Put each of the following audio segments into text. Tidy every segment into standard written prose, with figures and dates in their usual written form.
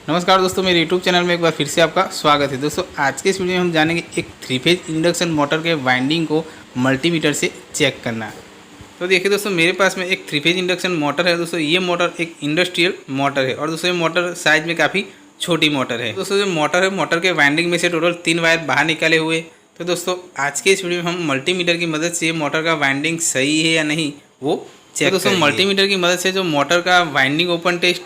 नमस्कार दोस्तों, मेरे YouTube चैनल में एक बार फिर से आपका स्वागत है। दोस्तों आज के इस वीडियो में हम जानेंगे एक 3 फेज इंडक्शन मोटर के वाइंडिंग को मल्टीमीटर से चेक करना। तो देखिए दोस्तों, मेरे पास में एक 3 फेज इंडक्शन मोटर है। दोस्तों ये मोटर एक इंडस्ट्रियल मोटर है और दोस्तों ये मोटर साइज में काफ़ी छोटी मोटर है। दोस्तों जो मोटर है, मोटर के वाइंडिंग में से टोटल 3 वायर बाहर निकाले हुए। तो दोस्तों आज के इस वीडियो में हम मल्टीमीटर की मदद से मोटर का वाइंडिंग सही है या नहीं वो चेक करेंगे। दोस्तों मल्टीमीटर की मदद से जो मोटर का वाइंडिंग ओपन टेस्ट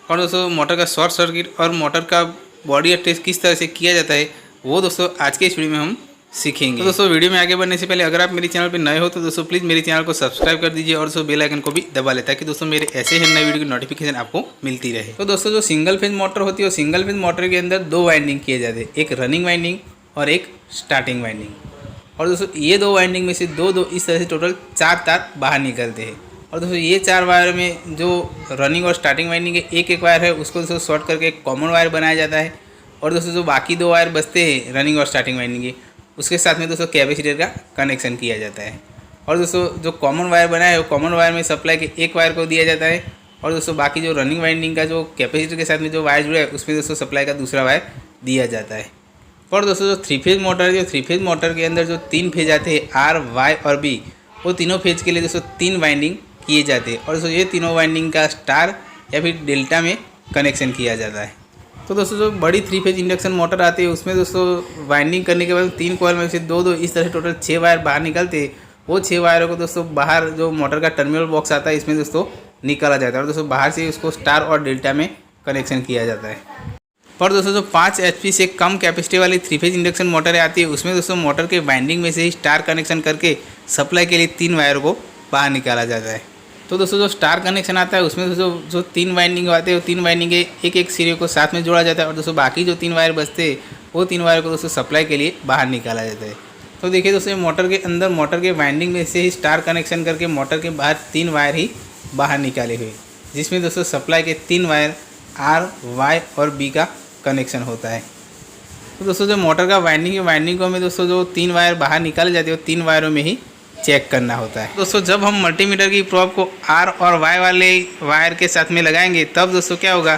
और दोस्तों मोटर का शॉर्ट सर्किट और मोटर का बॉडी टेस्ट किस तरह से किया जाता है वो दोस्तों आज के इस वीडियो में हम सीखेंगे। तो दोस्तों वीडियो में आगे बढ़ने से पहले अगर आप मेरे चैनल पर नए हो तो दोस्तों प्लीज़ मेरे चैनल को सब्सक्राइब कर दीजिए और दोस्तों बेल आइकन को भी दबा लें ताकि दोस्तों मेरे ऐसे ही नए वीडियो की नोटिफिकेशन आपको मिलती रहे। तो दोस्तों जो सिंगल फेज मोटर होती है वो सिंगल फेज मोटर के अंदर 2 वाइंडिंग किए जाते हैं, एक रनिंग वाइंडिंग और एक स्टार्टिंग वाइंडिंग। और दोस्तों ये 2 वाइंडिंग में से दो इस तरह से टोटल 4 तार बाहर निकलते हैं। और दोस्तों ये 4 वायर में जो रनिंग और स्टार्टिंग वाइंडिंग के एक वायर है उसको दोस्तों शॉर्ट करके एक कॉमन वायर बनाया जाता है। और दोस्तों जो बाकी 2 वायर बचते हैं रनिंग और स्टार्टिंग वाइंडिंग के, उसके साथ में दोस्तों कैपेसिटर का कनेक्शन किया जाता है। और दोस्तों जो कॉमन वायर बना है वो कॉमन वायर में सप्लाई के एक वायर को दिया जाता है। और दोस्तों बाकी जो रनिंग वाइंडिंग का जो कैपेसिटर के साथ में जो वायर जुड़ा है उसमें दोस्तों सप्लाई का दूसरा वायर दिया जाता है। और दोस्तों जो 3 फेज मोटर है, जो 3 फेज मोटर के अंदर जो 3 फेज आते हैं आर, वाई और बी, वो तीनों फेज के लिए दोस्तों 3 वाइंडिंग किए जाते हैं। और दोस्तों ये तीनों वाइंडिंग का स्टार या फिर डेल्टा में कनेक्शन किया जाता है। तो दोस्तों जो बड़ी 3 फेज इंडक्शन मोटर आती है उसमें दोस्तों वाइंडिंग करने के बाद 3 कॉइल में से दो इस तरह से टोटल 6 वायर बाहर निकलते हैं। वो 6 वायरों को दोस्तों बाहर जो मोटर का टर्मिनल बॉक्स आता है इसमें दोस्तों निकाला जाता है और दोस्तों बाहर से उसको स्टार और डेल्टा में कनेक्शन किया जाता है। और दोस्तों जो 5 HP से कम कैपेसिटी वाली 3 फेज इंडक्शन मोटरें आती है उसमें दोस्तों मोटर के वाइंडिंग में से ही स्टार कनेक्शन करके सप्लाई के लिए 3 वायर को बाहर निकाला जाता है। तो दोस्तों जो स्टार कनेक्शन आता है उसमें दोस्तों जो 3 वाइंडिंग आते हैं वो 3 वाइंडिंग के एक सिरे को साथ में जोड़ा जाता है। और दोस्तों बाकी जो 3 वायर बचते हैं वो 3 वायर को दोस्तों सप्लाई के लिए बाहर निकाला जाता है। तो देखिए दोस्तों मोटर के अंदर मोटर के वाइंडिंग में से ही स्टार कनेक्शन करके मोटर के बाहर 3 वायर ही बाहर निकाले हुए, जिसमें दोस्तों सप्लाई के 3 वायर आर, वाई और बी का कनेक्शन होता है। तो दोस्तों जो मोटर का वाइंडिंग को में दोस्तों जो 3 वायर बाहर निकाले जाते हैं वो 3 वायरों में ही चेक करना होता है। दोस्तों जब हम मल्टीमीटर की प्रोब को आर और वाई वाले वायर के साथ में लगाएंगे तब दोस्तों क्या होगा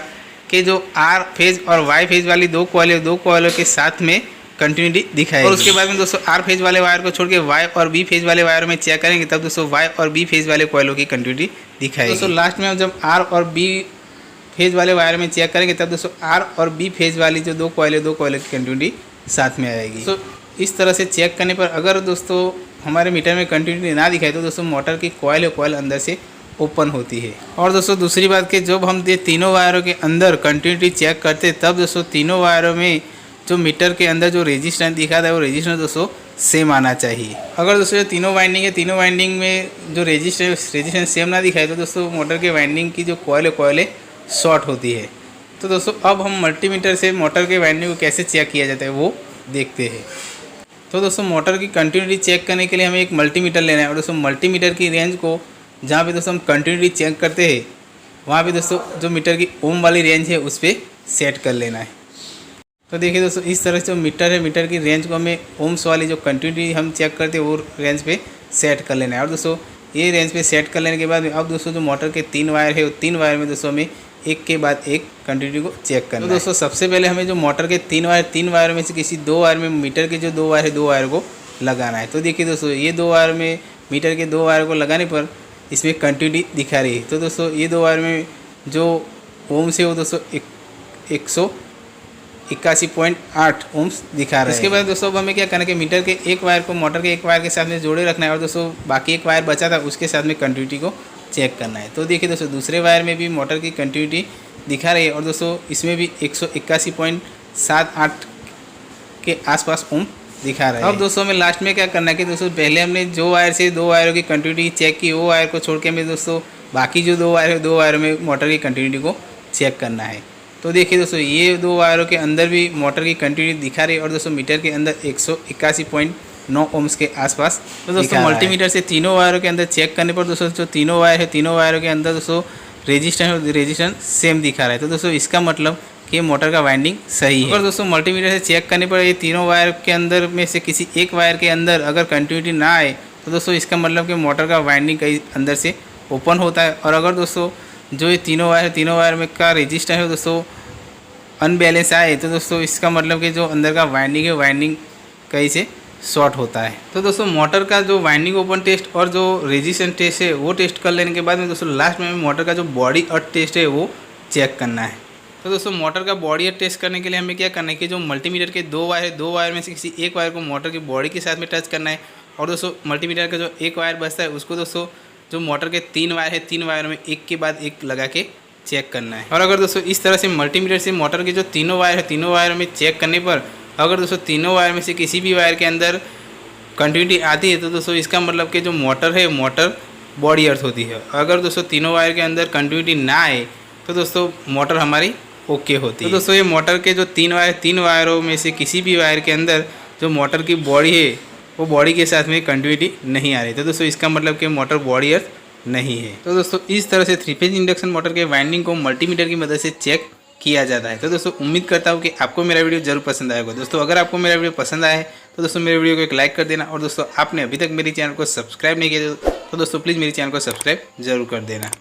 कि जो आर फेज और वाई फेज वाली 2 कॉइलों के साथ में कंटिन्यूटी दिखाएगी। और उसके बाद में दोस्तों आर फेज वाले वायर को छोड़ के वाई और बी फेज वाले वायर में चेक करेंगे तब दोस्तों वाई और बी फेज वाले कॉइलों की कंटिन्यूटी दिखाएगी। दोस्तों लास्ट में जब आर और बी फेज वाले वायर में चेक करेंगे तब दोस्तों आर और बी फेज वाली जो 2 कॉइलों की कंटिन्यूटी साथ में आएगी। तो इस तरह से चेक करने पर अगर दोस्तों हमारे मीटर में कंटिन्यूटी ना दिखाए तो दोस्तों मोटर की कॉइल अंदर से ओपन होती है। और दोस्तों दूसरी बात कि जब हम ये तीनों वायरों के अंदर कंटिन्यूटी चेक करते हैं तब दोस्तों तीनों वायरों में जो मीटर के अंदर जो रेजिस्टेंस दिखाता है वो रेजिस्टेंस दोस्तों सेम आना चाहिए। अगर दोस्तों तीनों वाइंडिंग में जो रेजिस्टेंस सेम ना दिखाए तो दोस्तों मोटर के वाइंडिंग की जो कॉइल शॉर्ट होती है। तो दोस्तों अब हम मल्टीमीटर से मोटर के वाइंडिंग को कैसे चेक किया जाता है वो देखते हैं। तो दोस्तों मोटर की कंटिन्यूटी चेक करने के लिए हमें एक मल्टीमीटर लेना है और दोस्तों मल्टीमीटर की रेंज को जहाँ पे दोस्तों हम कंटिन्यूटी चेक करते हैं वहाँ पे दोस्तों जो मीटर की ओम वाली रेंज है उस पर सेट कर लेना है। तो देखिए दोस्तों इस तरह से जो मीटर है, मीटर की रेंज को हमें ओम्स वाली जो कंटिन्यूटी हम चेक करते हैं वो रेंज पे सेट कर लेना है। और दोस्तों ये रेंज पे सेट कर लेने के बाद अब दोस्तों जो मोटर के 3 वायर है वो 3 वायर में दोस्तों हमें एक के बाद एक कंटिन्यूटी को चेक करना है। तो दोस्तों सबसे पहले हमें जो मोटर के 3 वायर में से किसी 2 वायर में मीटर के जो 2 वायर है 2 वायर को लगाना है। तो देखिए दोस्तों ये 2 वायर में मीटर के 2 वायर को लगाने पर इसमें कंटिन्यूटी दिखा रही है। तो दोस्तों ये 2 वायर में जो ओम्स है वो दोस्तों 181.8 ओम्स दिखा रहा है। इसके बाद दोस्तों अब हमें क्या करना है कि मीटर के एक वायर को मोटर के एक वायर के साथ में जोड़े रखना है और दोस्तों बाकी एक वायर बचा था उसके साथ में कंटिन्यूटी को चेक करना है। तो देखिए दोस्तों दूसरे वायर में भी मोटर की कंटिन्यूटी दिखा रही है और दोस्तों इसमें भी 181.78 के आसपास ओम दिखा रहा है। अब दोस्तों हमें लास्ट में क्या करना है कि दोस्तों पहले हमने जो वायर से 2 वायरों की कंटिन्यूटी चेक की वो वायर को छोड़ के हमें दोस्तों बाकी जो 2 वायर है 2 वायरों में मोटर की कंटिन्यूटी को चेक करना है। तो देखिए दोस्तों ये 2 वायरों के अंदर भी मोटर की कंटिन्यूटी दिखा रही है और दोस्तों मीटर के अंदर 181.9 ओम्स के आसपास। तो दोस्तों मल्टीमीटर से तीनों वायरों के अंदर चेक करने पर दोस्तों जो तीनों वायर है तीनों वायरों के अंदर दोस्तों रेजिस्टेंस सेम दिखा रहा है। तो दोस्तों इसका मतलब कि मोटर का वाइंडिंग सही है। और दोस्तों मल्टीमीटर से चेक करने पर ये तीनों वायर के अंदर में से किसी एक वायर के अंदर अगर कंटिन्यूटी ना आए तो दोस्तों इसका मतलब कि मोटर का वाइंडिंग कहीं अंदर से ओपन होता है। और अगर दोस्तों जो ये तीनों वायर में का रेजिस्टेंस है दोस्तों अनबैलेंस आए तो दोस्तों इसका मतलब कि जो अंदर का वाइंडिंग है वाइंडिंग कहीं से शॉर्ट होता है। तो दोस्तों मोटर का जो वाइंडिंग ओपन टेस्ट और जो रेजिस्टेंस टेस्ट है वो टेस्ट कर लेने के बाद में दोस्तों लास्ट में मोटर का जो बॉडी अर्थ टेस्ट है वो चेक करना है। तो दोस्तों मोटर का बॉडी अर्थ टेस्ट करने के लिए हमें क्या करना है कि जो मल्टीमीटर के 2 वायर है, 2 वायर में से किसी एक वायर को मोटर की बॉडी के साथ में टच करना है और दोस्तों मल्टीमीटर का जो एक वायर बचता है उसको दोस्तों जो मोटर के 3 वायर है 3 वायर में एक के बाद एक लगा के चेक करना है। और अगर दोस्तों इस तरह से मल्टीमीटर से मोटर के जो तीनों वायर है तीनों वायर में चेक करने पर अगर दोस्तों तीनों वायर में से किसी भी वायर के अंदर कंटिन्यूटी आती है तो दोस्तों इसका मतलब कि जो मोटर है मोटर बॉडी अर्थ होती है। अगर दोस्तों तीनों वायर के अंदर कंटिन्यूटी ना आए तो दोस्तों मोटर हमारी ओके होती है। तो दोस्तों ये मोटर के जो 3 वायरों में से किसी भी वायर के अंदर जो मोटर की बॉडी है वो बॉडी के साथ में कंटिन्यूटी नहीं आ रही तो दोस्तों इसका मतलब कि मोटर बॉडी अर्थ नहीं है। तो दोस्तों इस तरह से 3 फेज इंडक्शन मोटर के वाइंडिंग को मल्टीमीटर की मदद से चेक किया जाता है। तो दोस्तों उम्मीद करता हूँ कि आपको मेरा वीडियो जरूर पसंद आएगा। दोस्तों अगर आपको मेरा वीडियो पसंद आया है तो दोस्तों मेरे वीडियो को एक लाइक कर देना और दोस्तों आपने अभी तक मेरे चैनल को सब्सक्राइब नहीं किया तो दोस्तों प्लीज़ मेरे चैनल को सब्सक्राइब जरूर कर देना।